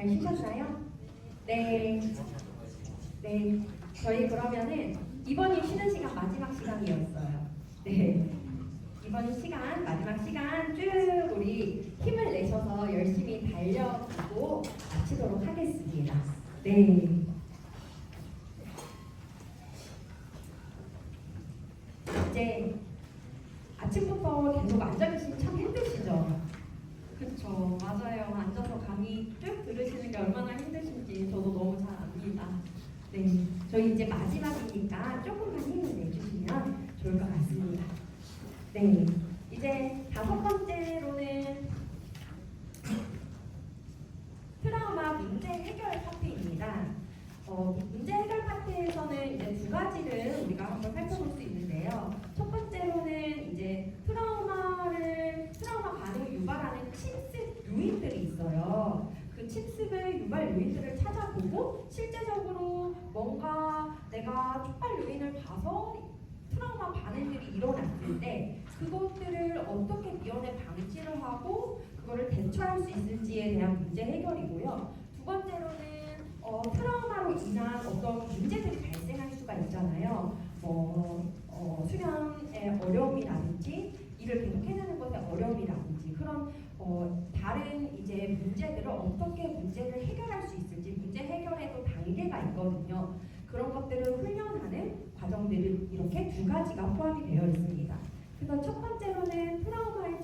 잘 쉬셨나요? 네. 네. 저희 그러면은 이번이 쉬는 시간 마지막 시간이었어요. 네. 이번 시간, 마지막 시간 쭉 우리 힘을 내셔서 열심히 달려보고 마치도록 하겠습니다. 네. 이제 아침부터 계속 앉아 계시면 참 힘드시죠? 그렇죠. 맞아요. 앉아서 강의 쭉 들으시는 게 얼마나 힘드신지 저도 너무 잘 압니다. 네. 저희 이제 마지막이니까 조금만 힘을 내주시면 좋을 것 같습니다. 네. 이제 5번째로는 트라우마 문제 해결 파트입니다. 문제 해결 파트에서는 이제 2가지를 우리가 한번 살펴볼 수 있는데요. 첫 번째로는 이제 트라우마 반응을 유발하는 침습 요인들이 있어요. 그 침습의 유발 요인들을 찾아보고 실제적으로 뭔가 내가 촉발 요인을 봐서 트라우마 반응들이 일어났을 때 그것들을 어떻게 미연에 방지를 하고 그거를 대처할 수 있을지에 대한 문제 해결이고요. 2번째로는 트라우마로 인한 어떤 문제들이 발생할 수가 있잖아요. 수련의 어려움이라든지 일을 계속 해내는 것의 어려움이라든지 그런 다른 이제 문제들을 어떻게 문제를 해결할 수 있을지 문제 해결에도 단계가 있거든요. 그런 것들을 훈련하는 과정들이 이렇게 2가지가 포함이 되어 있습니다. 그래서 첫 번째로는 트라우마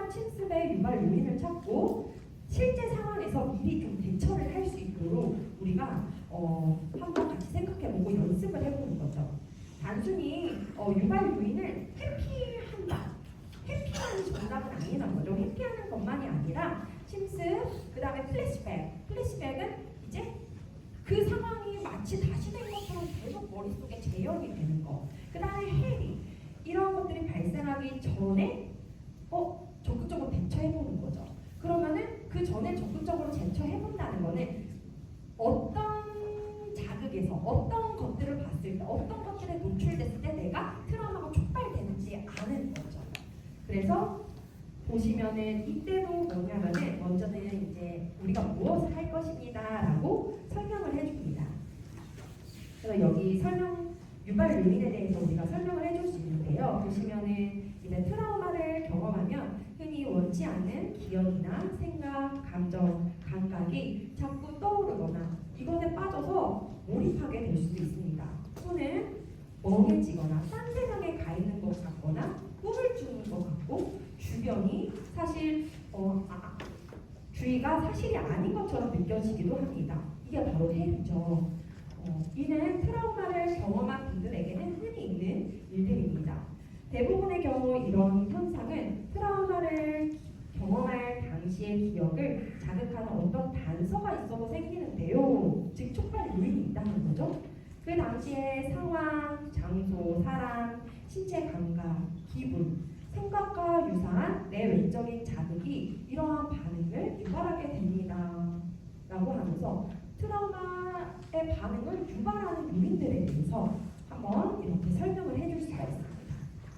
침습의 유발 요인을 찾고 실제 상황에서 미리 좀 대처를 할 수 있도록 우리가 한번 같이 생각해보고 연습을 해보는 거죠. 단순히 유발 요인을 회피한다. 회피하는 정답은 아니란 거죠. 회피하는 것만이 아니라 침습, 그 다음에 플래시백. 플래시백은 이제 그 상황이 마치 다시 된 것처럼 계속 머릿속에 재현이 되는 거. 그 다음에 해리. 이런 것들이 발생하기 전에 적극적으로 대처해보는 거죠. 그러면은 그 전에 적극적으로 대처해본다는 거는 어떤 자극에서 어떤 것들을 봤을 때 어떤 것들에 노출됐을 때 내가 트라우마가 촉발되는지 아는 거죠. 그래서 보시면은 이때도 뭐냐면은 먼저는 이제 우리가 무엇을 할 것입니다라고 설명을 해줍니다. 그래서 여기 유발 요인에 대해서 우리가 설명을 해줄 수 있는데요. 보시면은 이제 트라우마를 경험하면 흔히 원치 않는 기억이나 생각, 감정, 감각이 자꾸 떠오르거나 이것에 빠져서 몰입하게 될 수도 있습니다. 또는 멍해지거나 딴 세상에 가 있는 것 같거나 꿈을 꾸는 것 같고 주변이 사실 주위가 사실이 아닌 것처럼 느껴지기도 합니다. 이게 바로 해리죠. 이는 트라우마를 경험한 분들에게는 흔히 있는 일들입니다. 대부분의 경우 이런 현상은 트라우마를 경험할 당시의 기억을 자극하는 어떤 단서가 있어서 생기는데요. 즉 촉발 요인이 있다는 거죠. 그 당시의 상황, 장소, 사람, 신체 감각, 기분, 생각과 유사한 내외적인 자극이 이러한 반응을 유발하게 됩니다. 라고 하면서 트라우마의 반응을 유발하는 요인들에 대해서 한번 이렇게 설명을 해줄 수가 있습니다.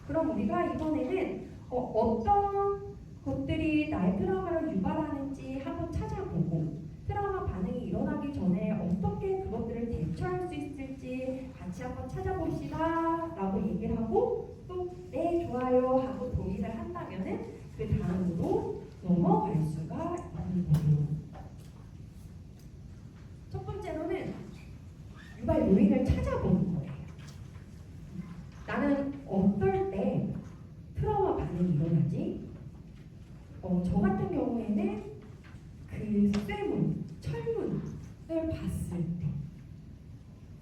그럼 우리가 이번에는 어떤 것들이 나의 트라우마를 유발하는지 한번 찾아보고 트라우마 반응이 일어나기 전에 어떻게 그것들을 대처할 수 있을지 같이 한번 찾아봅시다 라고 얘기를 하고 또 네 좋아요 하고 동의를 한다면은 그 다음으로 넘어갈 수가 있는 거예요. 첫 번째로는 유발 요인을 찾아보는 거예요. 나는 어떨 때 트라우마 반응이 일어나지? 저 같은 경우에는 그 쇠문, 철문을 봤을 때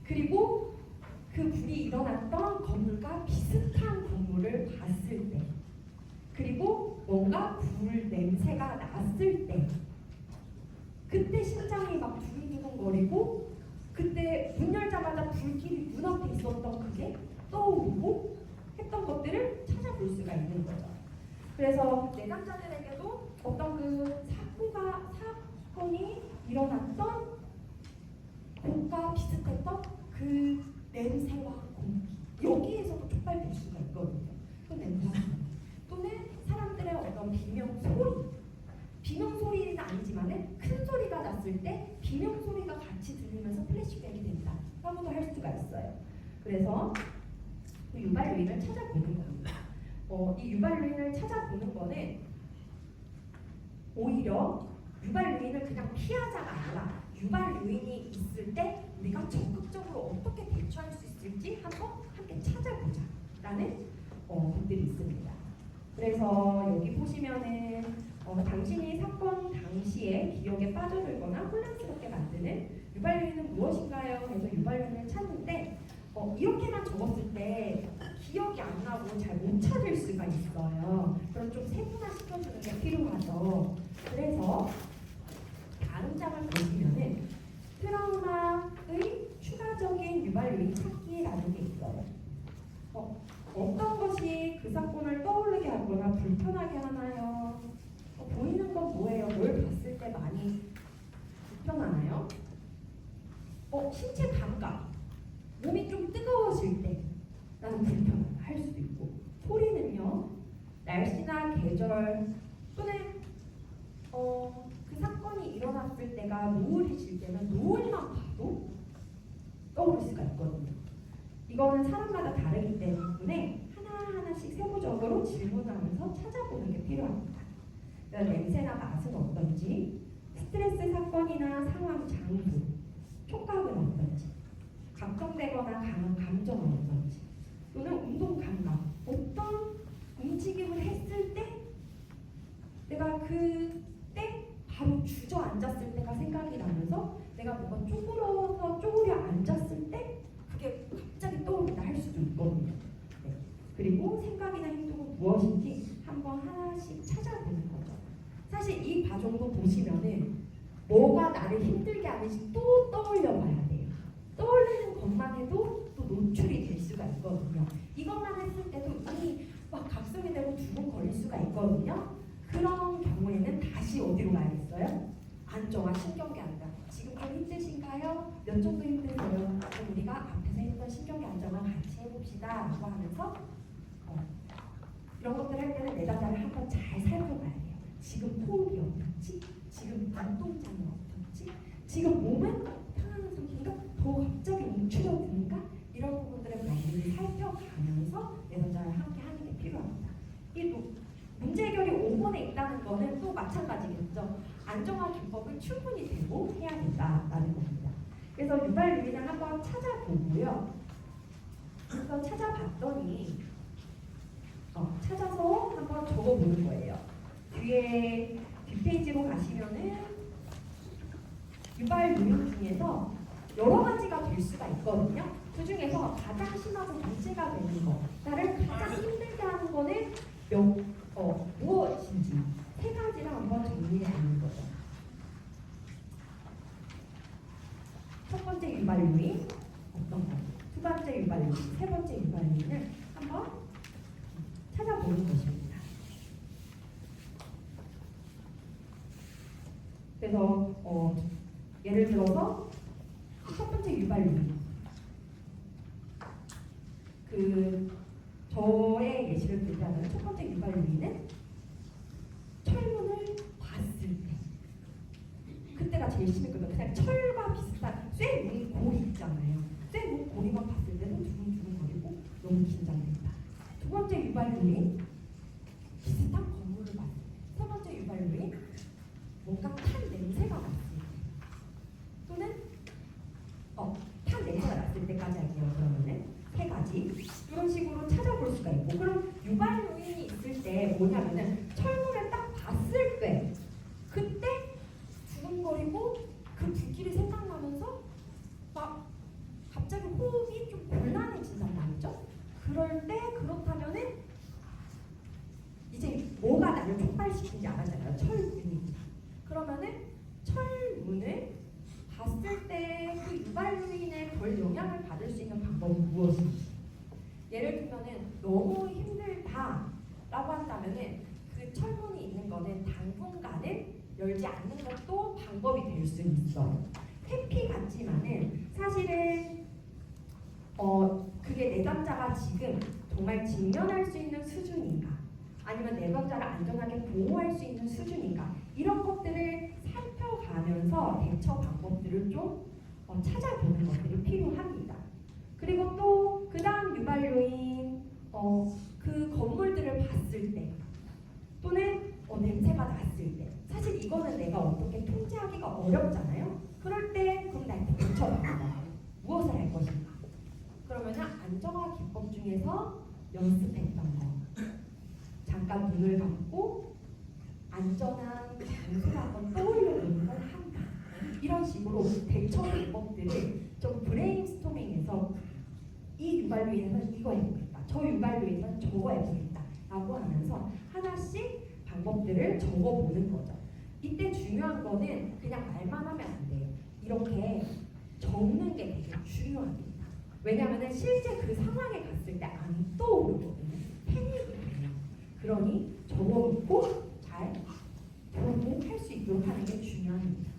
그리고 그 불이 일어났던 건물과 비슷한 건물을 봤을 때 그리고 뭔가 불 냄새가 났을 때 그때 심장이 막 두근두근거리고 그때 문 열자마자 불길이 눈앞에 있었던 그게 떠오르고 했던 것들을 찾아볼 수가 있는 거죠. 그래서 내담자들에게도 어떤 그 사건이 일어났던 곳과 비슷했던 그 냄새와 공기 여기에서도 촉발될 수가 있거든요. 그 냄새 또는 사람들의 어떤 비명 소리는 아니지만은 큰 소리 같이 들으면서 플래시백이 된다. 라고도 할 수가 있어요. 그래서 그 유발 요인을 찾아보는 겁니다. 이 유발 요인을 찾아보는 거는 오히려 유발 요인을 그냥 피하자가 아니라 유발 요인이 있을 때 우리가 적극적으로 어떻게 대처할 수 있을지 한번 함께 찾아보자라는 것들이 있습니다. 그래서 여기 보시면은 당신이 사건 당시에 기억에 빠져들거나 혼란스럽게 만드는 유발 요인은 무엇인가요? 그래서 유발 요인을 찾는데 이렇게만 적었을 때 기억이 안 나고 잘 못 찾을 수가 있어요. 그럼 좀 세분화시켜주는 게 필요하죠. 그래서 다음 장을 보시면은 트라우마의 추가적인 유발 요인 찾기라는 게 있어요. 어떤 것이 그 사건을 떠오르게 하거나 불편하게 하나요? 보이는 건 뭐예요? 뭘 봤을 때 많이 불편하나요? 신체 감각, 몸이 좀 뜨거워질 때 나는 불편할 수도 있고, 소리는요, 날씨나 계절 또는 그 사건이 일어났을 때가 노을이 질 때는 노을만 봐도 떠오를 수가 있거든요. 이거는 사람마다 다르기 때문에 하나하나씩 세부적으로 질문하면서 찾아보는 게 필요합니다. 냄새나 맛은 어떤지, 스트레스 사건이나 상황, 장소, 촉각은 어떤지, 걱정되거나 강한 감정은 어떤지, 또는 운동 감각, 어떤 움직임을 했을 때 내가 그때 바로 주저앉았을 때가 생각이 나면서 내가 뭔가 쪼그려서 쪼그려 앉았을 때 그게 갑자기 떠오른다 할 수도 있거든요. 네. 그리고 생각이나 행동은 무엇인지 한번 하나씩 찾아보는 거죠. 사실 이 과정도 보시면은 뭐가 나를 힘들게 하는지 또 떠올려 봐야 돼요. 떠올리는 것만 해도 또 노출이 될 수가 있거든요. 이것만 했을 때도 이미 막 각성이 되고 두근 걸릴 수가 있거든요. 그런 경우에는 다시 어디로 가야겠어요? 안정화 신경계 안정. 지금 좀 힘드신가요? 몇 정도 힘드세요? 그럼 우리가 앞에서 했던 신경계 안정화 같이 해봅시다 라고 하면서 이런 것들 할 때는 내담자를 한번 잘 살펴봐야 돼요. 지금 호흡이 어떻지? 지금 눈동자는 어떻지? 지금 몸은 편안한 상태인가? 더 갑자기 움츠러드는가? 이런 부분들을 많이 살펴가면서 내담자를 함께 하는 게 필요합니다. 이 문제 해결이 5번에 있다는 거는 또 마찬가지겠죠. 안정화 기법을 충분히 되고 해야 된다라는 겁니다. 그래서 유발 요인을 한번 찾아보고요. 그래서 찾아봤더니 찾아서 한번 적어보는 거예요. 뒤에 뒷페이지로 가시면은 유발 요인 중에서 여러 가지가 될 수가 있거든요. 그 중에서 가장 심하고 문제가 되는 거, 나를 가장 힘들게 하는 거는 무엇인지 세 가지를 한번 정리해 보는 거죠. 첫 번째 유발 요인 어떤 거? 두 번째 유발 요인, 세 번째 유발 요인을 한번 찾아보는 것입니다. 그래서 예를 들어서 첫 번째 유발 요인, 저의 예시를 들자면 첫 번째 유발 요인은 철문을 봤을 때, 그때가 제일 심했거든요. 그냥 철과 비슷한 쇠문 고리 있잖아요. 쇠문 고리만 봤을 때는 두근두근거리고 너무 긴장된다. 두 번째 유발 요인, 비슷한 건물을 봤을 때. 세 번째 유발 요인, 뭔가 탄 냄새가 났을 때, 또는 탄 냄새가 났을 때까지 할게요. 그러면은 세 가지 이런 식으로 찾아볼 수가 있고, 그럼 유발 요인이 있을 때 뭐냐면은 철문을 딱 봤을 때 그때 두근거리고 그 불길이 생각나면서 막 갑자기 호흡이 좀 곤란해진단 말이죠. 그럴 때 그렇다면은 이제 뭐가 나를 촉발시킨지 알았잖아요. 철문이. 그러면은 철문을 봤을 때 그 유발 요인에 덜 영향을 받을 수 있는 방법은 무엇인지. 예를 들면은 너무 힘들다라고 한다면은 그 철문이 있는 거는 당분간은 열지 않는 것도 방법이 될 수 있어요. 회피 같지만은 사실은 그게 내담자가 지금 정말 직면할 수 있는 수준인가, 아니면 내담자를 안전하게 보호할 수 있는 수준인가, 이런 것들을 살펴가면서 대처 방법들을 좀 찾아보는 것들이 필요합니다. 그리고 또 그 다음 유발 요인 그 건물들을 봤을 때 또는 냄새가 났을 때 사실 이거는 내가 어떻게 통제하기가 어렵잖아요. 그럴 때 그럼 날 대처해봐. 무엇을 할 것인가? 그러면은 안정화 기법 중에서 연습했던 거 잠깐 눈을 감고 안전한 장소를 한번 떠올려보는 걸 한다. 이런 식으로 대처 기법들을 좀 브레인스토밍해서 이 유발로에서는 이거 해보겠다. 저 유발로에서는 저거 해보겠다. 라고 하면서 하나씩 방법들을 적어보는 거죠. 이때 중요한 거는 그냥 말만 하면 안 돼요. 이렇게 적는 게 되게 중요합니다. 왜냐하면 실제 그 상황에 갔을 때 안 떠오르거든요. 패닉이 돼요. 그러니 적어놓고 잘 적응을 할 수 있도록 하는 게 중요합니다.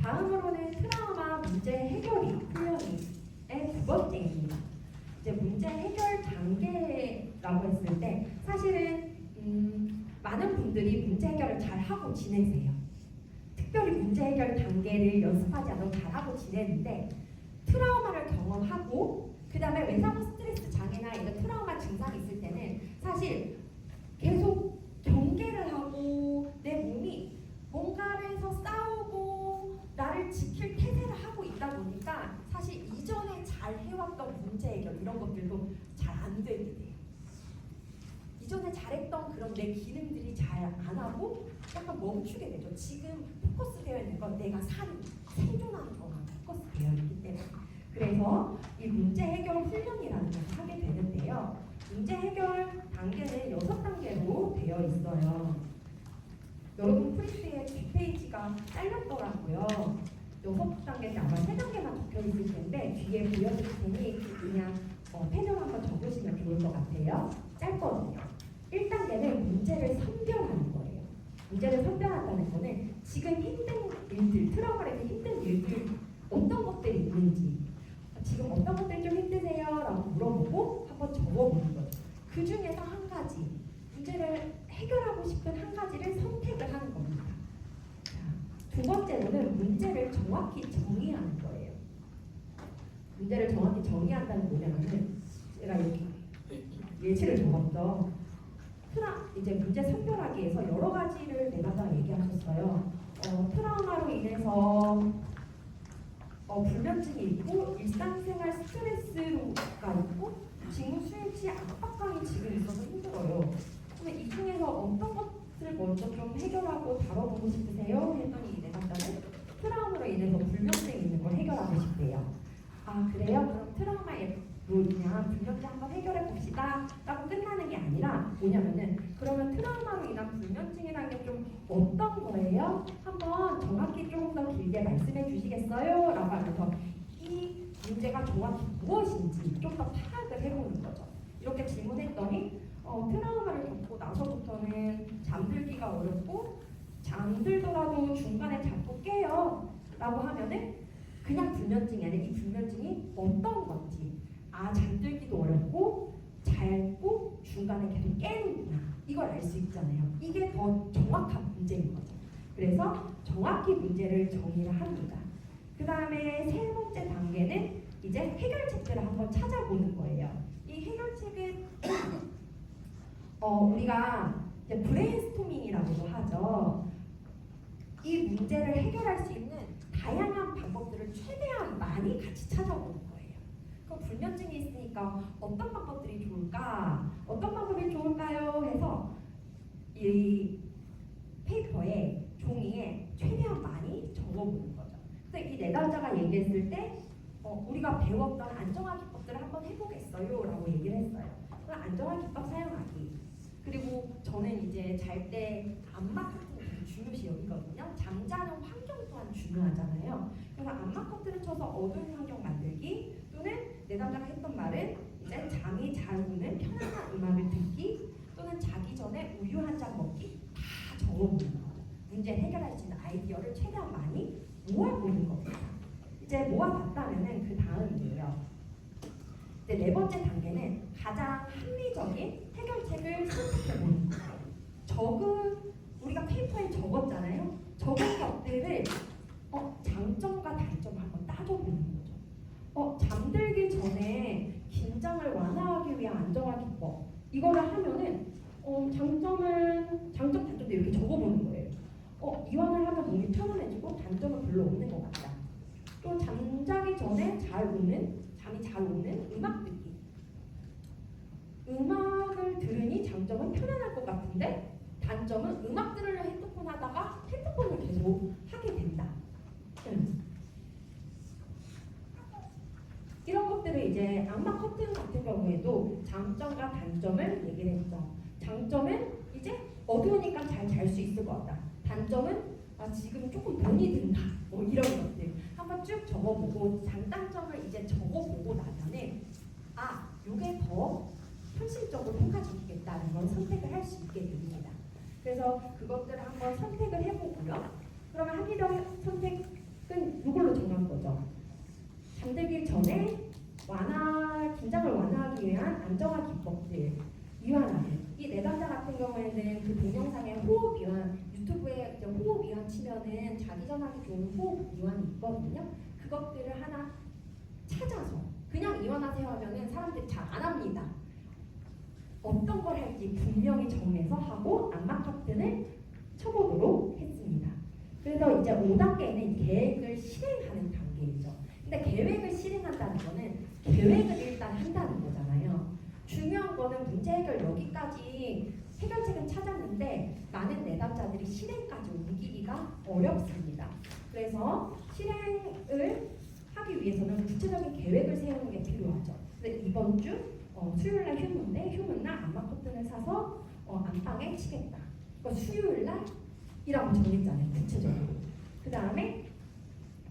다음으로는 트라우마 문제 해결이 훈련의 두 번째입니다. 이제 문제 해결 단계라고 했을 때 사실은 많은 분들이 문제 해결을 잘 하고 지내세요. 특별히 문제 해결 단계를 연습하지 않아도 잘 하고 지내는데 트라우마를 경험하고 그 다음에 외상후 스트레스 장애나 이런 트라우마 증상이 있을 때는 사실 계속 경계를 하고 내 몸이 뭔가를 해서 싸우고 나를 지킬 태세를 하고 있다 보니까 사실 이전에 잘 해왔던 문제 해결 이런 것들도 잘 안 되게 돼요. 이전에 잘했던 그런 내 기능들이 잘 안 하고 약간 멈추게 되죠. 지금 포커스되어 있는 건 내가 생존하는 것만 포커스되어 있기 때문에. 그래서 이 문제 해결 훈련이라는 걸 하게 되는데요. 문제 해결 단계는 6단계로 되어 있어요. 여러분 프린트에 뒷페이지가 잘렸더라고요. 6단계인데 아마 3단계만 적혀 있을 텐데 뒤에 보여드릴 테니 그냥 펜으로 한번 적으시면 좋을 것 같아요. 짧거든요. 1단계는 문제를 선별하는 거예요. 문제를 선별한다는 거는 지금 힘든 일들, 트라우마에서 힘든 일들 어떤 것들이 있는지 지금 어떤 것들이 좀 힘드세요? 라고 물어보고 한번 적어보는 거죠. 그 중에서 한 가지 문제를 해결하고 싶은 한 가지를 선택을 하는 겁니다. 자, 두 번째로는 문제를 정확히 정의하는 거예요. 문제를 정확히 정의한다는 뭐냐면은 제가 여기 예시를 적었죠. 이제 문제 선별하기 위해서 여러 가지를 내담자가 얘기하셨어요. 트라우마로 인해서 불면증이 있고 일상생활 스트레스가 있고 직무 수행시 압박감이 지금 있어서 힘들어요. 그러면 이 중에서 어떤 것을 먼저 좀 해결하고 다뤄보고 싶으세요? 했더니 내담자는 트라우마로 인해서 불면증이 있는 걸 해결하고 싶대요. 아 그래요? 그럼 트라우마로 인한 불면증 한번 해결해 봅시다 라고 끝나는 게 아니라 뭐냐면은 그러면 트라우마로 인한 불면증이라는 게 좀 어떤 거예요? 한번 정확히 조금 더 길게 말씀해 주시겠어요? 라고 하면서 이 문제가 정확히 무엇인지 좀 더 파악을 해보는 거죠. 이렇게 질문했더니 트라우마를 겪고 나서부터는 잠들기가 어렵고 잠들더라도 중간에 자꾸 깨요 라고 하면은 그냥 불면증이 아니라 이 불면증이 어떤 건지 잠들기도 어렵고 잘고 중간에 계속 깨는구나 이걸 알 수 있잖아요. 이게 더 정확한 문제인 거죠. 그래서 정확히 문제를 정의를 합니다. 그 다음에 세 번째 단계는 이제 해결책들을 한번 찾아보는 거예요. 이 해결책은 우리가 이제 브레인스토밍이라고도 하죠. 이 문제를 해결할 수 있는 다양한 방법들을 최대한 많이 같이 찾아보는 거예요. 그럼 불면증이 있으니까 어떤 방법들이 좋을까? 어떤 방법이 좋을까요? 해서 이 페이퍼에 종이에 최대한 많이 적어보는 거죠. 그래서 이 내담자가 얘기했을 때 우리가 배웠던 안정화 기법들을 한번 해보겠어요 라고 얘기를 했어요. 그럼 안정화 기법 사용하기 그리고 저는 이제 잘 때 안마 커튼 되게 중요시 여기거든요. 잠자는 환경 또한 중요하잖아요. 그래서 안마 커튼을 쳐서 어두운 환경 만들기 또는 내담자가 했던 말은 이제 잠이 잘 오는 편안한 음악을 듣기 또는 자기 전에 우유 한 잔 먹기 다 적어보는 거죠. 문제 해결할 수 있는 아이디어를 최대한 많이 모아보는 겁니다. 이제 모아봤다면은 그 다음이에요. 이제 네 번째 단계는 가장 합리적인 해결책을 선택해보는 거예요. 우리가 페이퍼에 적었잖아요. 적은 것들을 장점과 단점을 한번 따져보는 거죠. 잠들기 전에 긴장을 완화하기 위한 안정화 기법 이거를 하면은 장점 단점도 이렇게 적어보는 거예요. 이완을 하면 몸이 편안해지고 단점은 별로 없는 것 같다. 또 잠자기 전에 잠이 잘 오는 음악 듣기. 음악을 들으니 장점은 편안할 것 같은데 단점은 음악 들으려 핸드폰 하다가 핸드폰을 계속 하게 된다. 이런 것들을 이제 암막 커튼 같은 경우에도 장점과 단점을 얘기를 했죠. 장점은 이제 어두우니까 잘 잘 수 있을 것 같다. 단점은 지금 조금 돈이 든다. 뭐 이런 것들 한번 쭉 적어보고 장단점을 이제 적어보고 나면은 이게 더 현실적으로 효과적이겠다는 걸 선택을 할 수 있게 됩니다. 그래서 그것들을 한번 선택을 해보고요. 그러면 합리적 선택은 이걸로 정한 거죠. 잠들기 전에 긴장을 완화하기 위한 안정화 기법들 이완하기. 이 내담자 같은 경우에는 그 동영상에 호흡 이완, 유튜브에 이제 호흡 이완 치면은 자기 전하기 좋은 호흡 이완이 있거든요. 그것들을 하나 찾아서 그냥 이완하세요 하면은 사람들이 잘 안 합니다. 어떤 걸 할지 분명히 정해서 하고 암막 커튼을 쳐보도록 했습니다. 그래서 이제 5단계는 계획을 실행하는 단계이죠. 근데 계획을 실행한다는 거는 계획을 일단 한다는 거잖아요. 중요한 거는 문제 해결 여기까지 해결책은 찾았는데 많은 내담자들이 실행까지 옮기기가 어렵습니다. 그래서 실행을 하기 위해서는 구체적인 계획을 세우는 게 필요하죠. 근데 이번 주 수요일날 휴무인데 휴무날 암막 커튼을 사서 안방에 치겠다. 그러니까 수요일날이라고 정했잖아요. 구체적으로. 그 다음에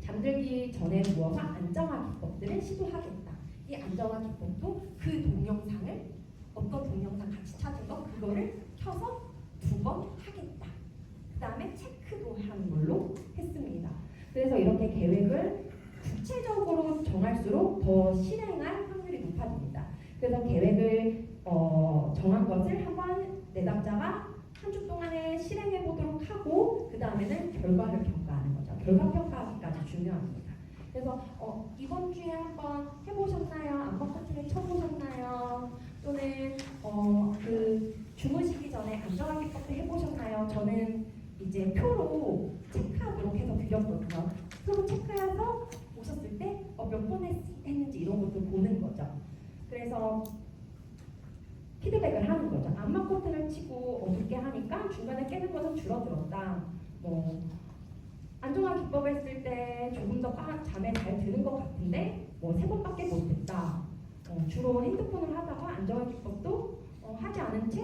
잠들기 전에 누워서 안정화 기법들을 시도하겠다. 이 안정화 기법도 그 동영상을 어떤 동영상 같이 찾은 거 그거를 켜서 2번 하겠다. 그 다음에 체크도 하는 걸로 했습니다. 그래서 이렇게 계획을 구체적으로 정할수록 더 실행할 확률이 높아집니다. 그래서 계획을 정한 것을 한번 내담자가 한 주 동안에 실행해 보도록 하고 그 다음에는 결과를 평가하는 거죠. 결과 평가하기까지 중요합니다. 그래서 이번 주에 한번 해보셨나요? 암막 커튼을 쳐보셨나요? 또는 그 주무시기 전에 안정화 기법도 해보셨나요? 저는 이제 표로 체크하도록 해서 드렸거든요. 표로 체크해서 오셨을 때 몇 번 했는지 이런 것도 보는 거죠. 그래서 피드백을 하는 거죠. 암막 커튼을 치고 어둡게 하니까 중간에 깨는 것은 줄어들었다. 안정화 기법 했을 때 조금 더 잠에 잘 드는 것 같은데 3번밖에 못했다. 주로 핸드폰을 하다가 안정화 기법도 하지 않은 채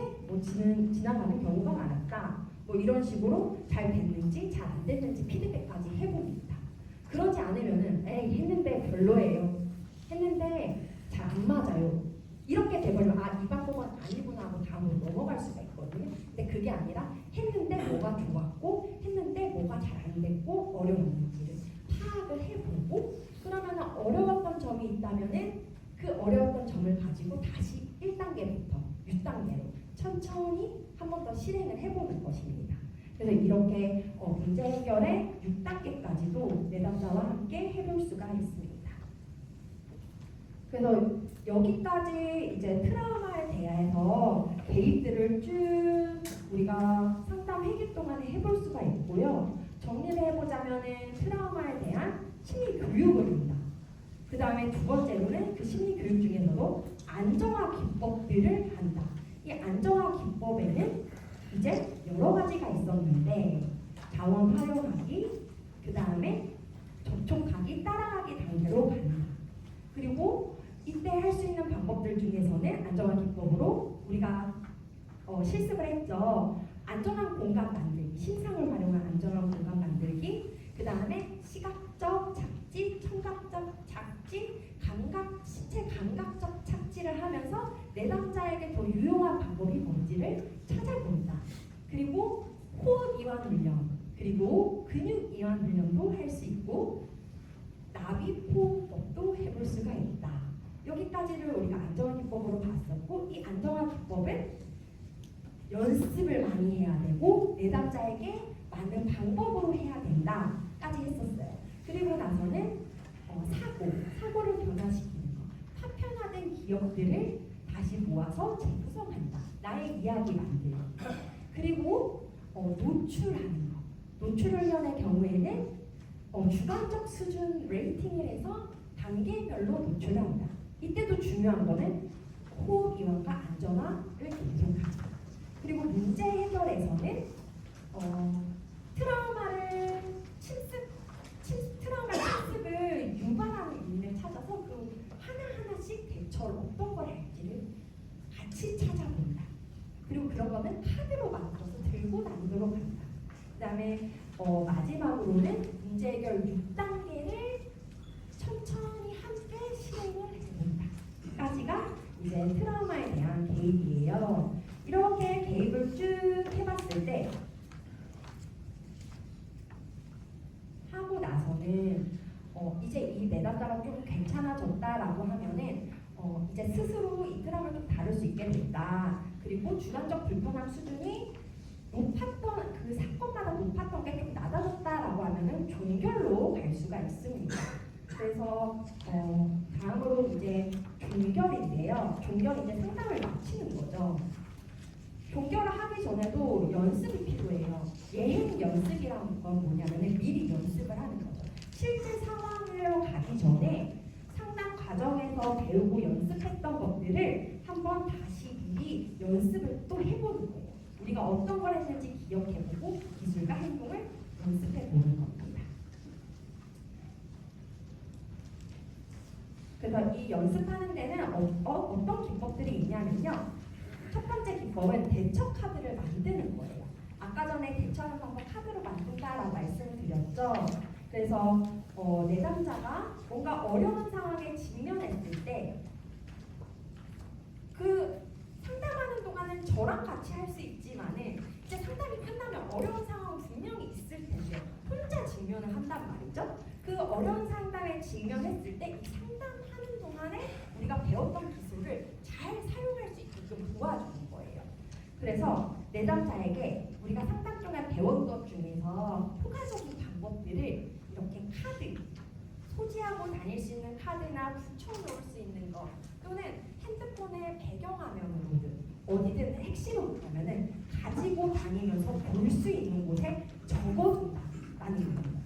지나가는 경우가 많았다. 이런 식으로 잘 됐는지 잘 안 됐는지 피드백까지 해봅니다. 그러지 않으면은 했는데 별로예요. 했는데 잘 안 맞아요. 이렇게 돼버리면 이 방법은 아니구나 하고 다음으로 넘어갈 수가 있거든요. 근데 그게 아니라 했는데 뭐가 좋았고 했는데 뭐가 잘 안 됐고 어려웠는지를 파악을 해보고 그러면 어려웠던 점이 있다면은 그 어려웠던 점을 가지고 다시 1단계부터 6단계로 천천히 한 번 더 실행을 해보는 것입니다. 그래서 이렇게 문제 해결의 6단계까지도 내담자와 함께 해볼 수가 있습니다. 그래서 여기까지 이제 트라우마에 대해서 개입들을 쭉 우리가 상담 회기 동안에 해볼 수가 있고요. 정리를 해보자면은 트라우마에 대한 심리 교육을 한다. 그 다음에 2번째로는 그 심리 교육 중에서도 안정화 기법들을 한다. 이 안정화 기법에는 이제 여러 가지가 있었는데 자원 활용하기, 그 다음에 접촉하기, 따라하기 단계로 간다. 그리고 이때 할 수 있는 방법들 중에서는 안정화 기법으로 우리가 실습을 했죠. 안전한 공간 만들기, 심상을 활용한 안전한 공간 만들기, 그 다음에 시각적 착지, 청각적 착지, 신체 감각적 착지를 하면서 내담자에게 더 유용한 방법이 뭔지를 찾아본다. 그리고 호흡 이완 훈련, 그리고 근육 이완 훈련도 할 수 있고 나비 호흡법도 해볼 수가 있다. 여기까지를 우리가 안정화 기법으로 봤었고 이 안정화 기법은 연습을 많이 해야 되고 내담자에게 맞는 방법으로 해야 된다까지 했었어요. 그리고 나서는 사고를 변화시키는 거. 파편화된 기억들을 다시 모아서 재구성한다. 나의 이야기 만들기. 그리고 노출하는 거. 노출 훈련의 경우에는 주관적 수준 레이팅을 해서 단계별로 노출한다. 이때도 중요한 거는 호흡 이완과 안전화를 계속한다. 그리고 문제 해결에서는 트라우마 실습을 유발하는 요인을 찾아서 그 하나하나씩 대처를 어떤 걸 할지를 같이 찾아본다. 그리고 그런 거는 카드로 만들어서 들고 다니도록 한다. 그 다음에 마지막으로는 문제 해결 6단계를 천천히 함께 실행을 해본다. 까지가 이제 트라우마에 대한 개입이에요. 이렇게 개입을 쭉 해봤을 때 하고 나서는 이제 이 내담자가 좀 괜찮아졌다라고 하면은 이제 스스로 이 트라우마를 좀 다룰 수 있게 됐다. 그리고 주관적 불편함 수준이 높았던 그 사건마다 높았던 게 좀 낮아졌다라고 하면은 종결로 갈 수가 있습니다. 그래서 다음으로 이제 종결인데요. 종결 이제 상담을 마치는 거죠. 종결을 하기 전에도 연습이 필요해요. 예행 연습이라는 건 뭐냐면은 미리 연습을 하는 거죠. 실제 상황으로 가기 전에 상담 과정에서 배우고 연습했던 것들을 한번 다시 미리 연습을 또 해보는 거예요. 우리가 어떤 걸 했는지 기억해보고 기술과 행동을 연습해보는 겁니다. 그래서 이 연습하는 데는 어떤 기법들이 있냐면요. 첫 번째 기법은 대처 카드를 만드는 거예요. 아까 전에 대처하는 방법 카드로 만든다라고 말씀을 드렸죠. 그래서 내담자가 뭔가 어려운 상황에 직면했을 때 그 상담하는 동안은 저랑 같이 할 수 있지만은 이제 상담이 끝나면 어려운 상황은 분명히 있을 텐데 혼자 직면을 한단 말이죠. 그 어려운 상담에 직면했을 때 이 상담하는 동안에 우리가 배웠던 기술을 잘 사용할 수 있게끔 도와주는 거예요. 그래서 내담자에게 우리가 상담 동안 배운 것 중에서 효과적인 방법들을 이렇게 카드, 소지하고 다닐 수 있는 카드나 붙여놓을 수 있는 거 또는 핸드폰의 배경화면으로든 어디든 핵심으로 가면은 가지고 다니면서 볼 수 있는 곳에 적어둔다라는 겁니다.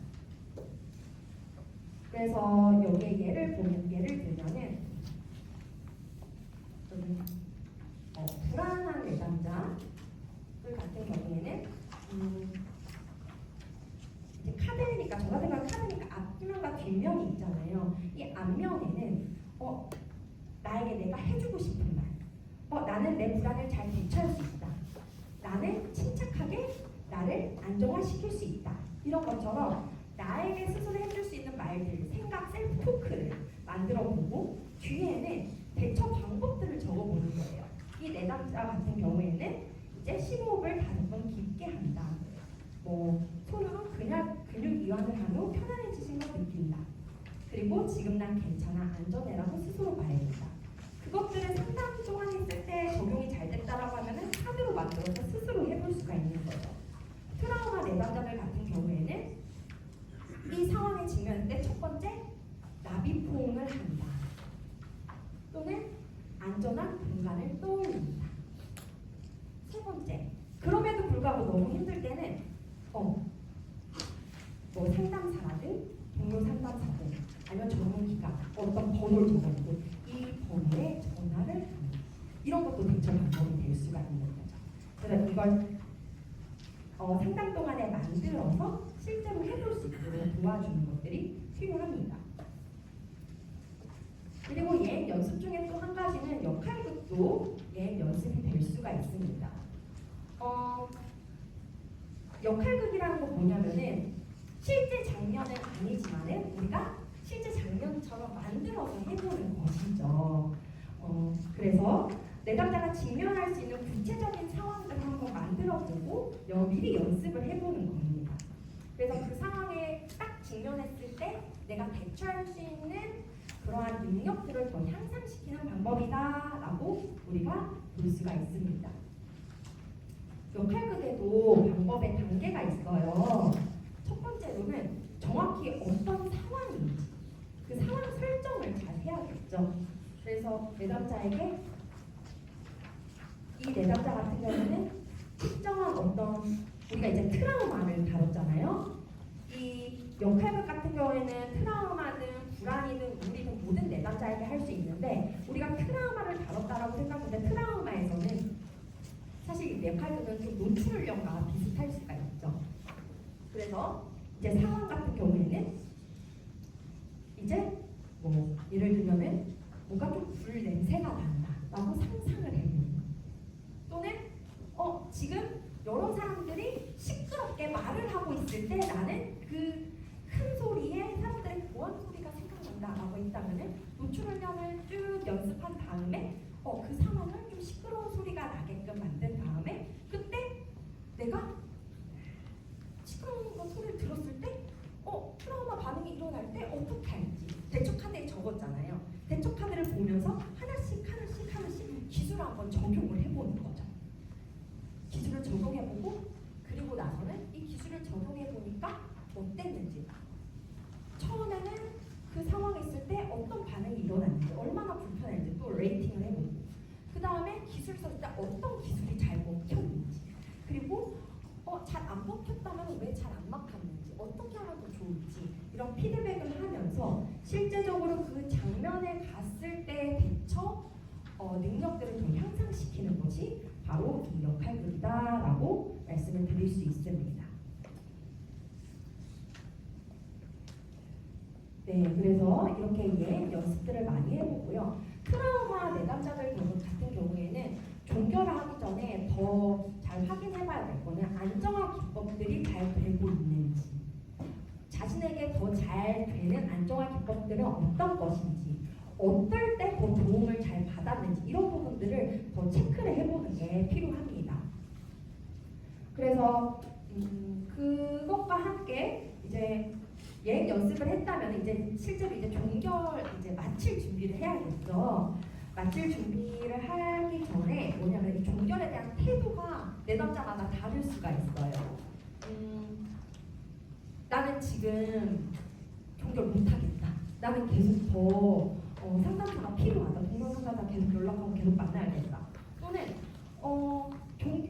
그래서 여기에 예를 들면은 불안한 내담자들 같은 경우에는 이제 카드니까 저 같은 경우는 카드니까 앞면과 뒷면이 있잖아요. 이 앞면에는 나에게 내가 해주고 싶은 말, 나는 내 불안을 잘 대처할 수 있다. 나는 침착하게 나를 안정화시킬 수 있다. 이런 것처럼 나에게 스스로 해줄 수 있는 말들, 생각, 셀프 토크를 만들어보고 뒤에는 대처 방법들을 적어보는 거예요. 이 내담자 같은 경우에는 이제 심호흡을 5번 깊게 한다. 손으로 근육 이완을 한 후 편안해지신 걸 느낀다. 그리고 지금 난 괜찮아, 안전해라고 스스로 말해준다. 그것들을 상담 동안 했을 때 적용이 잘 됐다라고 하면은 카드로 만들어서 스스로 해볼 수가 있는 거죠. 트라우마 내담자들 같은 경우에는 이 상황에 직면할 때 첫 번째 나비포옹을 한다. 또는 안전한 공간을 떠올린다. 세 번째, 그럼에도 불구하고 너무 힘들 때는 상담사라든 동료 상담사든 아니면 전문기관 어떤 번호를 적어놓고 이 번호에 전화를 합니다. 이런 것도 대처 방법이 될 수가 있는 거죠. 그래서 이걸 상담 동안에 만들어서 실제로 해볼 수 있도록 도와주는 것들이 필요합니다. 그리고 예행 연습 중에 또 한 가지는 역할극도 예행 연습이 될 수가 있습니다. 역할극이라는 건 뭐냐면은 실제 장면은 아니지만은 우리가 실제 장면처럼 만들어서 해보는 것이죠. 그래서 내담자가 직면할 수 있는 구체적인 상황들을 한번 만들어보고 미리 연습을 해보는 겁니다. 그래서 그 상황에 딱 직면했을 때 내가 대처할 수 있는 그러한 능력들을 더 향상시키는 방법이다라고 우리가 볼 수가 있습니다. 역할극에도 방법의 단계가 있어요. 첫 번째로는 정확히 어떤 상황인지 그 상황 설정을 잘 해야겠죠. 그래서 내담자에게 이 내담자 같은 경우는 특정한 어떤 우리가 이제 트라우마를 다뤘잖아요. 이 역할극 같은 경우에는 트라우마든 불안이든 우울이든 모든 내담자에게 할 수 있는데 우리가 트라우마를 다뤘다라고 생각하는데 트라우마에서는 사실 이 역할극은 좀 노출력과 비슷할 수가 있죠. 그래서 이제 상황 같은 경우에는 이제 뭐 예를 들면은 뭔가 좀 불 냄새가 난다라고 상상을 해보는 또는 지금 여러 사람들이 시끄럽게 말을 하고 있을 때 나는 그 큰 소리에 사람들의 고함 소리가 생각난다라고 했다면은 노출훈련을 쭉 연습한 다음에 그 상황을 좀 시끄러운 소리가 나게끔 만든 다음에 그때 내가 시끄러운 거 소리를 들었을 때 트라우마 반응이 일어날 때 어떻게 할지 대처 카드에 적었잖아요. 대처 카드를 보면서 하나씩 기술을 한번 적용을 해보는 거죠. 기술을 적용해보고 그리고 나서는 이 기술을 적용해보니까 어땠는지 처음에는 그 상황에 있을 때 어떤 반응이 일어났는지 얼마나 불편했는지 또 레이팅을 해보고 그 다음에 기술 썼을 때 어떤 기술이 잘 먹혔는지 그리고 잘 안 먹혔다면 왜 잘 안 먹혔는지 어떻게 하면 더 좋을지 이런 피드백을 하면서 실제적으로 그 장면에 갔을 때 대처 능력들을 더 향상시키는 것이 바로 이 역할극이다라고 말씀을 드릴 수 있습니다. 네, 그래서 이렇게 연습들을 많이 해보고요. 트라우마 내담자들 같은 경우에는 종결하기 전에 더 잘 확인해봐야 될 거는 안정화 기법들이 잘 되고 있는지 자신에게 더 잘 되는 안정화 기법들은 어떤 것인지 어떨 때 더 도움을 잘 받았는지 이런 부분들을 더 체크를 해보는 게 필요합니다. 그래서 그것과 함께 이제 연습을 했다면 이제 실제로 이제 종결 이제 마칠 준비를 해야겠죠. 마칠 준비를 하기 전에 뭐냐면 이 종결에 대한 태도가 내담자마다 다를 수가 있어요. 나는 지금 종결 못하겠다. 나는 계속 더 상담사가 필요하다. 동료 상담사 계속 연락하고 계속 만나야겠다. 또는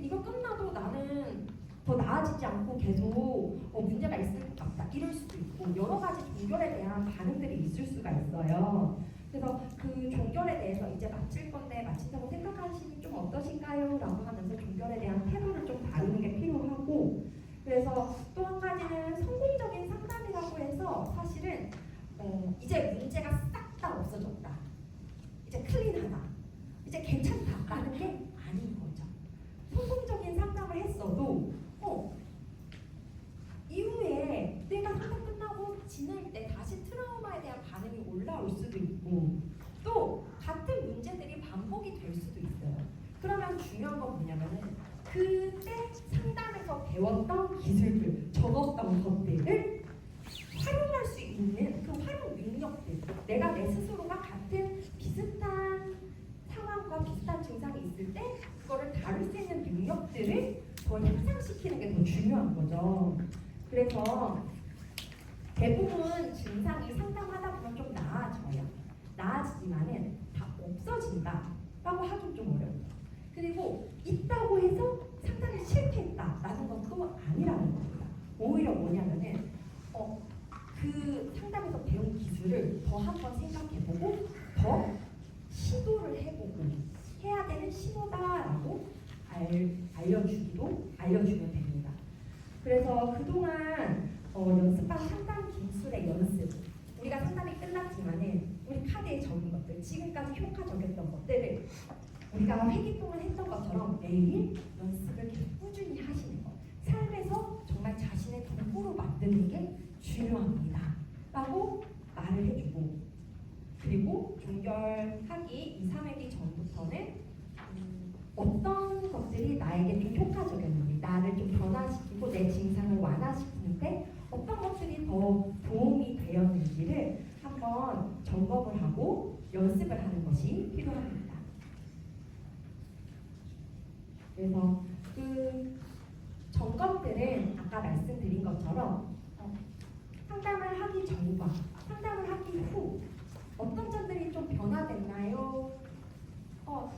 이거 끝나도 나는 더 나아지지 않고 계속 문제가 있을 것 같다. 이럴 수도 있고 여러 가지 종결에 대한 반응들이 있을 수가 있어요. 그래서 그 종결에 대해서 이제 마칠 건데 마친다고 생각하시니 좀 어떠신가요? 라고 하면서 종결에 대한 태도를 좀 다루는 게 필요하고 그래서 또 한 가지는 성공적인 상담이라고 해서 사실은 이제 문제가 싹 다 없어졌다. 이제 클린하다. 이제 괜찮다라는 게 아닌 거죠. 성공적인 상담을 했어도 이후에 내가 상담 끝나고 지낼 때 다시 트라우마에 대한 반응이 올라올 수도 있고 또 같은 문제들이 반복이 될 수도 있어요. 그러면 중요한 건 뭐냐면은 그때 상담에서 배웠던 기술들, 적었던 것들을 활용할 수 있는 그 활용 능력들 내가 내 스스로가 같은 비슷한 상황과 비슷한 증상이 있을 때 그거를 다룰 수 있는 능력들을 더 향상시키는 게 더 중요한 거죠. 그래서 대부분 증상이 상담하다 보면 좀 나아져요. 나아지지만은 다 없어진다라고 하긴 좀 어려워요. 그리고 있다고 해서 상담이 실패했다라는 건 또 아니라는 겁니다. 오히려 뭐냐면은 그 상담에서 배운 기술을 더 한번 생각해보고 더 시도를 해보고 해야 되는 신호다라고 알려주면 됩니다. 그래서 그동안 연습한 상담 기술의 연습 우리가 상담이 끝났지만은 우리 카드에 적은 것들 지금까지 효과적이었던 것들을 우리가 회기 동안 했던 것처럼 매일 연습을 계속 꾸준히 하시는 것 삶에서 정말 자신의 도구로 만드는 게 중요합니다 라고 말을 해주고 그리고 종결하기 2, 3회기 전부터는 어떤 것들이 나에게 좀 효과적이었는지 나를 좀 변화시키고 내 증상을 완화시키는데 어떤 것들이 더 도움이 되었는지를 한번 점검을 하고 연습을 하는 것이 필요합니다. 그래서 그 점검들은 아까 말씀드린 것처럼 상담을 하기 전과 상담을 하기 후 어떤 점들이 좀 변화됐나요?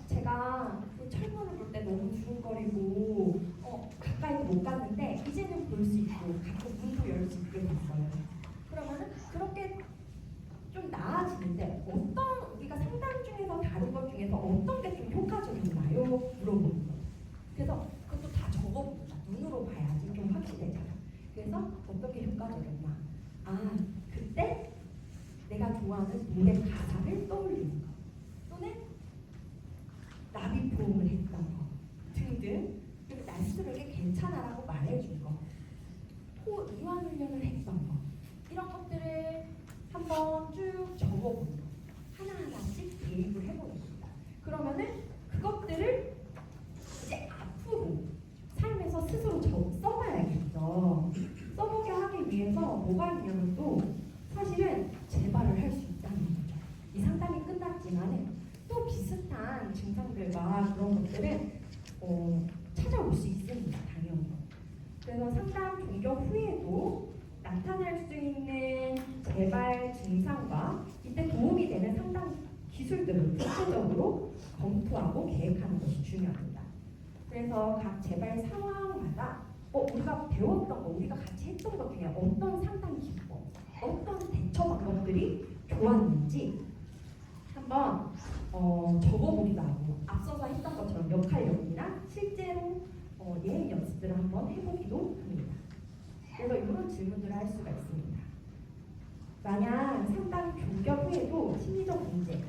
제가 그 철문을 볼 때 너무 두근거리고 가까이 못 갔는데 이제는 볼 수 있고 가끔 문도 열 수 있게 됐어요. 그러면은 그렇게 좀 나아지는데 어떤 우리가 상담 중에서 다른 것 중에서 어떤 게 좀 효과적인가요? 물어보는 거예요. 그래서 그것도 다 적어봅니다. 눈으로 봐야지 좀 확실해져요. 그래서 어떻게 효과적이었나? 그때 내가 좋아하는 노래 가사를 떠올리는 거 또는 나비포음을 했던 거 등등 그리고 나 스스로에게 괜찮아라고 말해준 거 이완 훈련을 했던 거 이런 것들을 한번 쭉 적어보는 거 하나하나씩 대입을 해보는 겁니다. 그러면은 그것들을 이제 앞으로 삶에서 스스로 써봐야겠죠. 써보게 하기 위해서 뭐가 있냐면 또 사실은 재발을 할 수 있다는 거죠. 이 상담이 끝났지만은 또 비슷한 증상들과 그런 것들은 찾아올 수 있습니다. 당연히. 그래서 상담 종료 후에도 나타날 수 있는 재발 증상과 이때 도움이 되는 상담 기술들을 구체적으로 검토하고 계획하는 것이 중요합니다. 그래서 각 재발 상황마다 우리가 배웠던 거, 우리가 같이 했던 것 중에 어떤 상담 기법, 어떤 대처 방법들이 좋았는지 한번 적어보기도 하고 앞서서 했던 것처럼 역할력이나 실제로 예행 연습들을 한번 해보기도 합니다. 그래서 이런 질문들을 할 수가 있습니다. 만약 상담 종결 후에도 심리적 문제,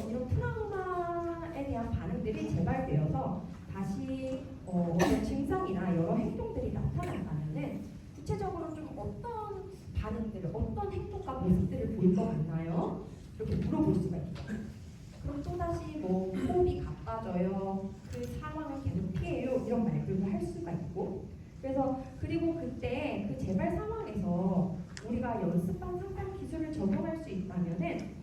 이런 트라우마에 대한 반응들이 재발되어서 다시 어떤 증상이나 여러 행동들이 나타난다면은 구체적으로 좀 어떤 반응들을, 어떤 행동과 모습들을 보일 것 같나요? 이렇게 물어볼 수가 있어요. 그럼 또다시 호흡이 가빠져요, 그 상황을 계속 피해요, 이런 말들도 할 수가 있고 그래서 그리고 그때 그 재발 상황에서 우리가 연습한 상담 기술을 적용할 수 있다면은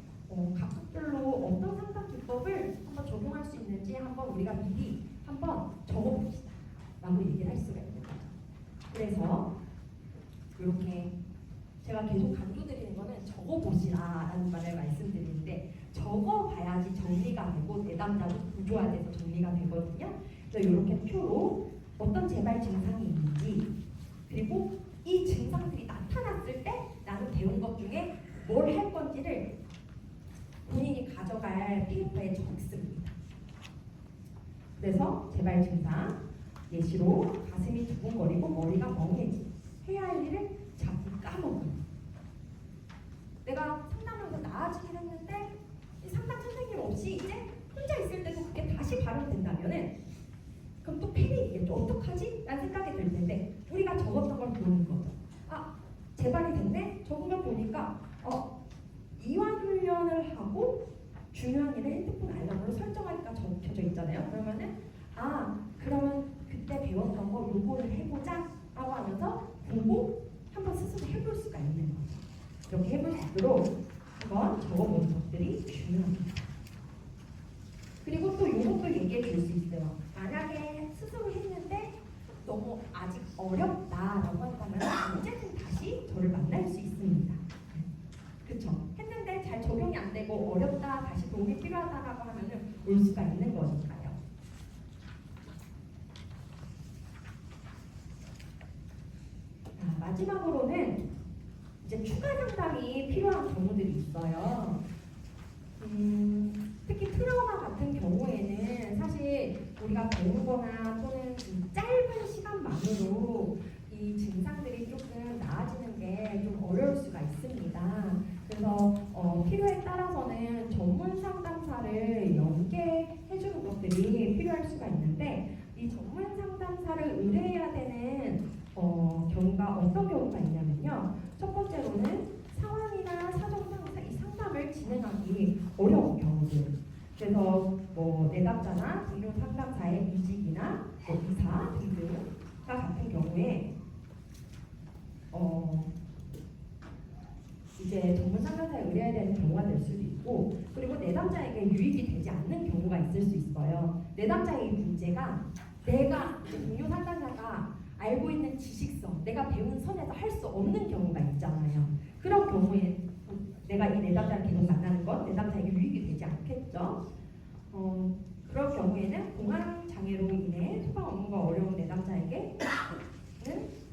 각각별로 어떤 상담 기법을 한번 적용할 수 있는지 한번 우리가 미리 한번 적어봅시다 라고 얘기를 할 수가 있는 거죠. 그래서 이렇게 제가 계속 강조드리는 거는 적어보시라라는 말을 말씀드리는데 적어봐야지 정리가 되고 내담자도 구조화돼서 정리가 되거든요. 그래서 이렇게 표로 어떤 재발 증상이 있는지 그리고 이 증상들이 나타났을 때 나는 배운 것 중에 뭘 할 건지를 본인이 가져갈 페이퍼에 적습니다. 그래서 재발 증상 예시로 가슴이 두근거리고 머리가 멍해지 해야 할 일을 자꾸 까먹는 내가 상담하면서 나아지긴 했는데 이 상담 선생님 없이 이제 혼자 있을 때도 그게 다시 발현된다면은 그럼 또 패닉이겠죠. 어떡하지? 라는 생각이 들 텐데 우리가 적었던 걸 보는 거죠. 재발이 됐네? 적은 걸 보니까 이완 훈련을 하고 중요한 일을 핸드폰 알람으로 설정하니까 적혀져 있잖아요. 그러면은 그러면 그때 배웠던 거 요거를 해보자 라고 하면서 보고 한번 스스로 해볼 수가 있는 거죠. 이렇게 해볼 수 있도록 한번 적어보는 것들이 중요합니다. 그리고 또 이것도 얘기해 줄 수 있어요. 만약에 스스로 했는데 너무 아직 어렵다라고 한다면 언제든 다시 저를 만날 수 있습니다. 그쵸? 했는데 잘 적용이 안 되고 어렵다, 다시 도움이 필요하다라고 하면은 올 수가 있는 거니까요. 마지막으로는 이제 추가 상담이 필요한 경우들이 있어요. 특히 트라우마 같은 경우에는 사실 우리가 배우거나 또는 짧은 시간만으로 이 증상들이 조금 나아지는 게 좀 어려울 수가 있습니다. 그래서 필요에 따라서는 전문 상담사를 연계해주는 것들이 필요할 수가 있는데 이 전문 상담사를 의뢰해야 되는 경우가 어떤 경우가 있냐면요. 첫 번째로는 상황이나 사정상 이 상담을 진행하기 어려운 경우들. 그래서 내담자나 동료 상담사의 이직이나 이사 등등과 같은 경우에 이제 전문 상담사에 의뢰해야 되는 경우가 될 수도 있고 그리고 내담자에게 유익이 되지 않는 경우가 있을 수 있어요. 내담자의 문제가 내가 동료 상담사가 알고 있는 지식성, 내가 배운 선에서 할 수 없는 경우가 있잖아요. 그런 경우에 내가 이 내담자를 계속 만나는 건 내담자에게 유익이 되지 않겠죠. 그럴 경우에는 공황 장애로 인해 소방 업무가 어려운 내담자에게는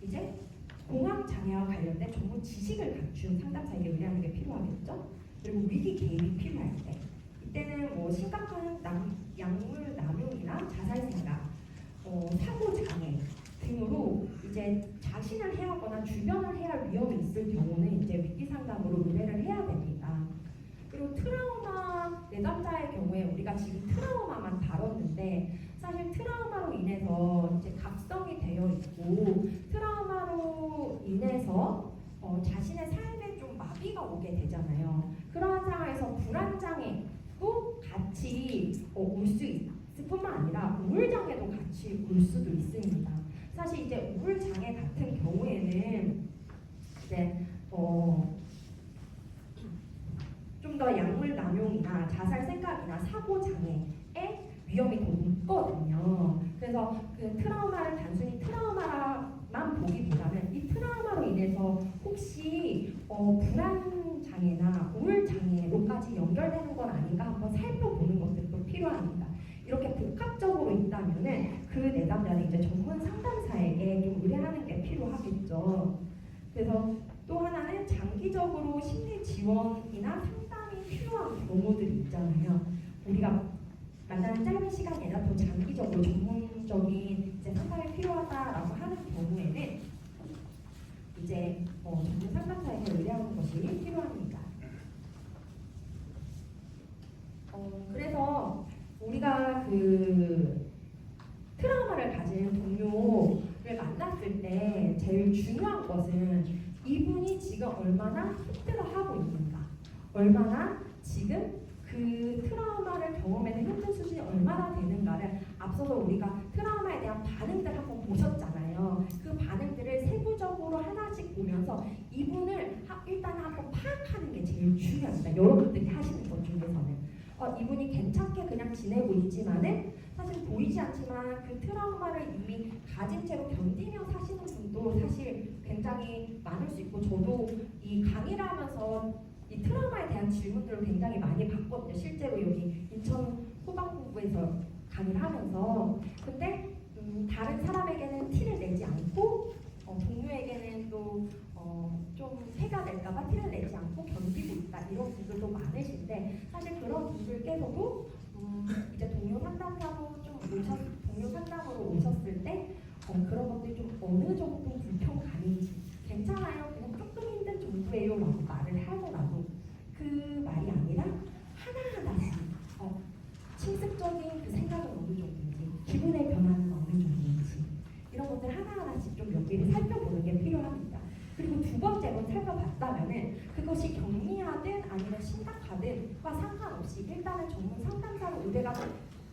이제 공황 장애와 관련된 전문 지식을 갖춘 상담사에게 의뢰하는 게 필요하겠죠. 그리고 위기 개입이 필요할 때, 이때는 뭐 심각한 약물 남용이나 자살 생각, 사고 장애 등으로 이제 자신을 해하거나 주변을 해할 위험이 있을 경우는 이제 위기 상담으로 의뢰를 해야 됩니다. 그리고 트라우마 내담자의 경우에 우리가 지금 트라우마만 다뤘는데 사실 트라우마로 인해서 이제 각성이 되어 있고 트라우마로 인해서 자신의 삶에 좀 마비가 오게 되잖아요. 그러한 상황에서 불안장애도 같이 올 수 있을 뿐만 아니라 우울장애도 같이 올 수도 있습니다. 사실 이제 우울장애 같은 경우에는 이제 좀 더 약물 남용이나 자살 생각이나 사고 장애의 위험이 더 높거든요. 그래서 그 트라우마를 단순히 트라우마만 보기보다는 이 트라우마로 인해서 혹시 불안 장애나 우울 장애로까지 연결되는 건 아닌가 한번 살펴보는 것들도 필요합니다. 이렇게 복합적으로 있다면은 그 내담자는 이제 전문 상담사에게 좀 의뢰하는 게 필요하겠죠. 그래서 또 하나는 장기적으로 심리 지원이나 상담이 필요한 경우들이 있잖아요. 우리가 만나는 짧은 시간이 아니라 더 장기적으로 전문적인 이제 상담이 필요하다라고 하는 경우에는 이제 전문 상담사에게 의뢰하는 것이 필요합니다. 그래서 우리가 그 트라우마를 가진 동료를 만났을 때 제일 중요한 것은 이분이 지금 얼마나 힘들어하고 있는가, 얼마나 지금 그 트라우마를 경험해서 힘든 수준이 얼마나 되는가를 앞서서 우리가 트라우마에 대한 반응들 한번 보셨잖아요. 그 반응들을 세부적으로 하나씩 보면서 이분을 일단 한번 파악하는 게 제일 중요합니다. 여러분들이 하시는 것 중에서는 이분이 괜찮게 그냥 지내고 있지만은 사실 보이지 않지만 그 트라우마를 이미 가진 채로 견디며 사시는 분도 사실 굉장히 많을 수 있고, 저도 이 강의를 하면서 이 트라우마에 대한 질문들을 굉장히 많이 받거든요. 실제로 여기 인천 소방본부에서 강의를 하면서. 근데 다른 사람에게는 티를 내지 않고 동료에게는 또 좀 해가 될까봐 티를 내지 않고 견디고 있다, 이런 분들도 많으신데, 사실 그런 분들께서도 이제 동료 상담사로 동료 상담으로 오셨을 때 그런 것들이 좀 어느 정도 불평감인지, 괜찮아요, 그냥 조금 힘든 정도예요 라고 말을 하더라도 그 말이 아니라 하나하나씩 침습적인 그 생각은 어느 정도인지, 기분의 변화는 어느 정도인지, 이런 것들 하나하나씩 좀 몇 개를 살펴보는 게 필요합니다. 그리고 두 번째로 살펴봤다면은 그것이 경미하든 아니면 심각하든과 상관없이 일단은 전문 상담사로 의뢰가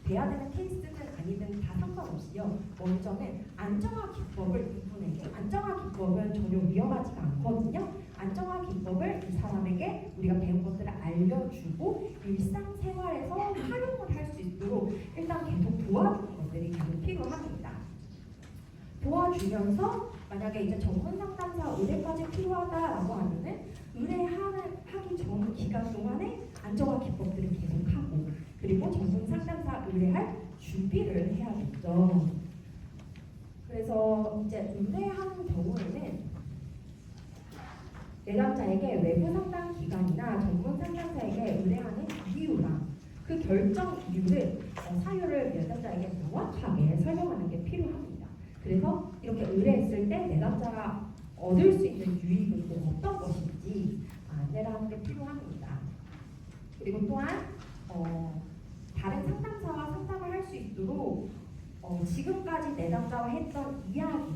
돼야 되는 케이스든 아니든 다 상관없이요. 먼저는 안정화 기법을 이분에게, 안정화 기법은 전혀 위험하지가 않거든요. 안정화 기법을 이 사람에게 우리가 배운 것들을 알려주고 일상생활에서 활용을 할 수 있도록 일단 계속 도와주는 것들이 계속 필요합니다. 도와주면서 만약에 이제 전문 상담사 의뢰까지 필요하다라고 하면은 의뢰하기 전 기간 동안에 안정화 기법들을 계속하고, 그리고 전문 상담사 의뢰할 준비를 해야겠죠. 그래서 이제 의뢰하는 경우에는 내담자에게 외부 상담 기관이나 전문 상담사에게 의뢰하는 이유랑 그 결정 이유를 사유를 내담자에게 명확하게 설명하는 게 필요합니다. 그래서 이렇게 의뢰했을 때 내담자가 얻을 수 있는 유익은 어떤 것인지 안내를 하는 게 필요합니다. 그리고 또한 다른 상담사와 상담을 할 수 있도록 지금까지 내담자와 했던 이야기,